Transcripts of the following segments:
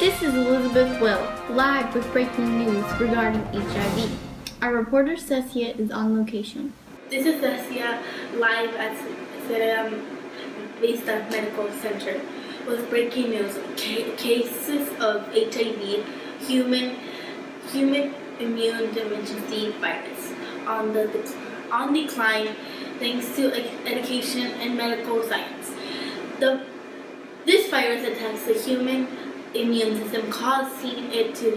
This is Elizabeth Will, live with breaking news regarding HIV. Our reporter Cecia is on location. This is Cecia live at Vista Medical Center with breaking news. Cases of HIV, human immune deficiency virus, on decline thanks to education and medical science. This virus attacks the human immune system, causing it to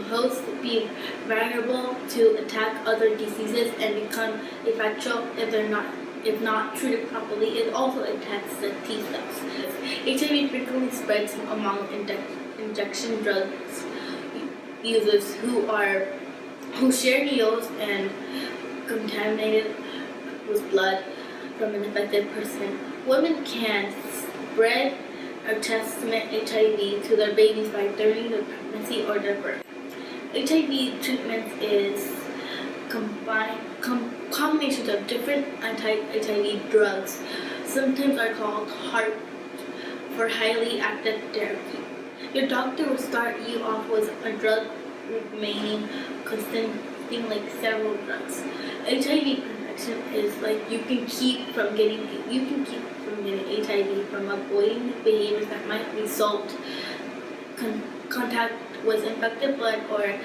be vulnerable to attack other diseases and become effectual if not treated properly. It also attacks the T cells. HIV frequently spreads among injection drugs users who share needles and contaminated with blood from an infected person. Women can spread or transmit HIV to their babies during their pregnancy or their birth. HIV treatment is combinations of different anti-HIV drugs, sometimes are called HAART for highly active therapy. Your doctor will start you off with a drug remaining consisting like several drugs. HIV protection is like you can keep from getting HIV from avoiding behaviors that might result contact with infected blood or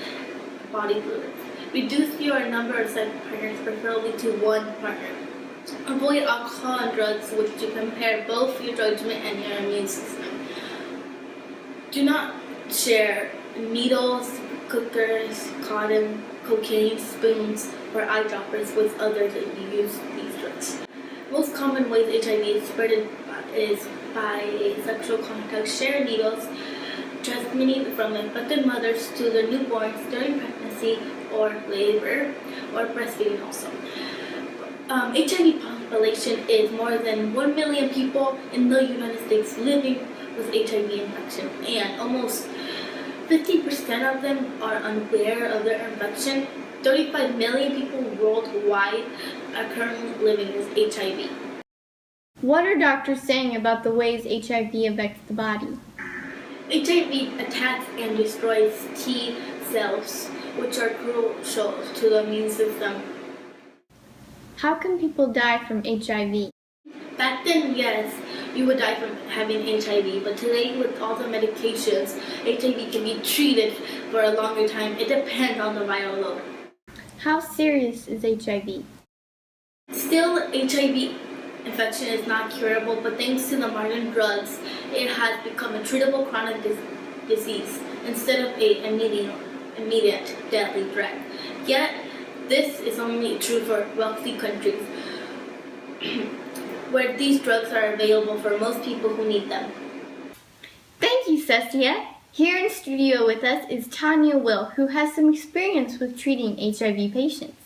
body fluids. Reduce your number of sex partners, preferably to one partner. Avoid alcohol and drugs, which you compare both your judgment and your immune system. Do not share needles, cookers, cotton, cocaine, spoons, or eyedroppers with others if you use these drugs. Most common ways HIV is spread is by sexual contact. Share needles, transmitting from infected mothers to their newborns during pregnancy or labor or breastfeeding also. HIV population is more than 1 million people in the United States living with HIV infection, and almost 50% of them are unaware of their infection. 35 million people worldwide are currently living with HIV. What are doctors saying about the ways HIV affects the body? HIV attacks and destroys T cells, which are crucial to the immune system. How can people die from HIV? Back then, yes, you would die from having HIV, but today with all the medications, HIV can be treated for a longer time. It depends on the viral load. How serious is HIV? Still, HIV infection is not curable, but thanks to the modern drugs, it has become a treatable chronic disease instead of an immediate deadly threat. Yet, this is only true for wealthy countries, where these drugs are available for most people who need them. Thank you, Cecia. Here in studio with us is Tanya Will, who has some experience with treating HIV patients.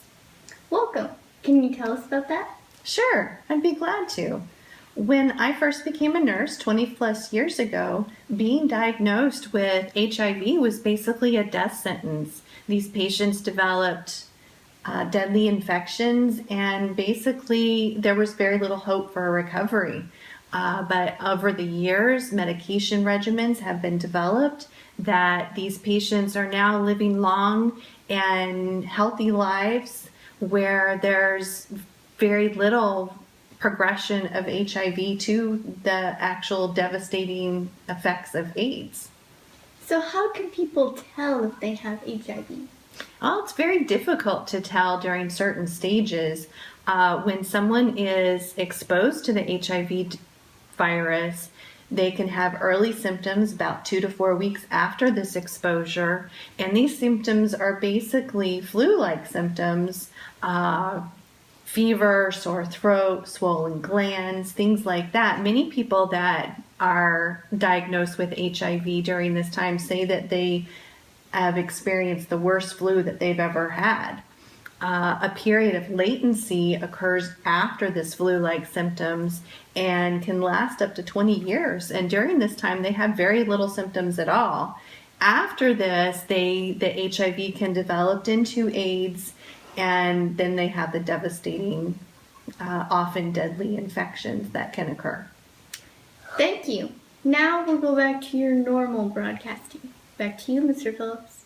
Welcome. Can you tell us about that? Sure, I'd be glad to. When I first became a nurse 20 plus years ago, being diagnosed with HIV was basically a death sentence. These patients developed deadly infections, and basically there was very little hope for a recovery. But over the years, medication regimens have been developed that these patients are now living long and healthy lives where there's very little progression of HIV to the actual devastating effects of AIDS. So how can people tell if they have HIV? Well, it's very difficult to tell during certain stages. When someone is exposed to the HIV virus, they can have early symptoms about 2 to 4 weeks after this exposure, and these symptoms are basically flu-like symptoms, fever, sore throat, swollen glands, things like that. Many people that are diagnosed with HIV during this time say that they have experienced the worst flu that they've ever had. A period of latency occurs after this flu-like symptoms and can last up to 20 years. And during this time, they have very little symptoms at all. After this, the HIV can develop into AIDS, and then they have the devastating, often deadly infections that can occur. Thank you. Now we'll go back to your normal broadcasting. Back to you, Mr. Phillips.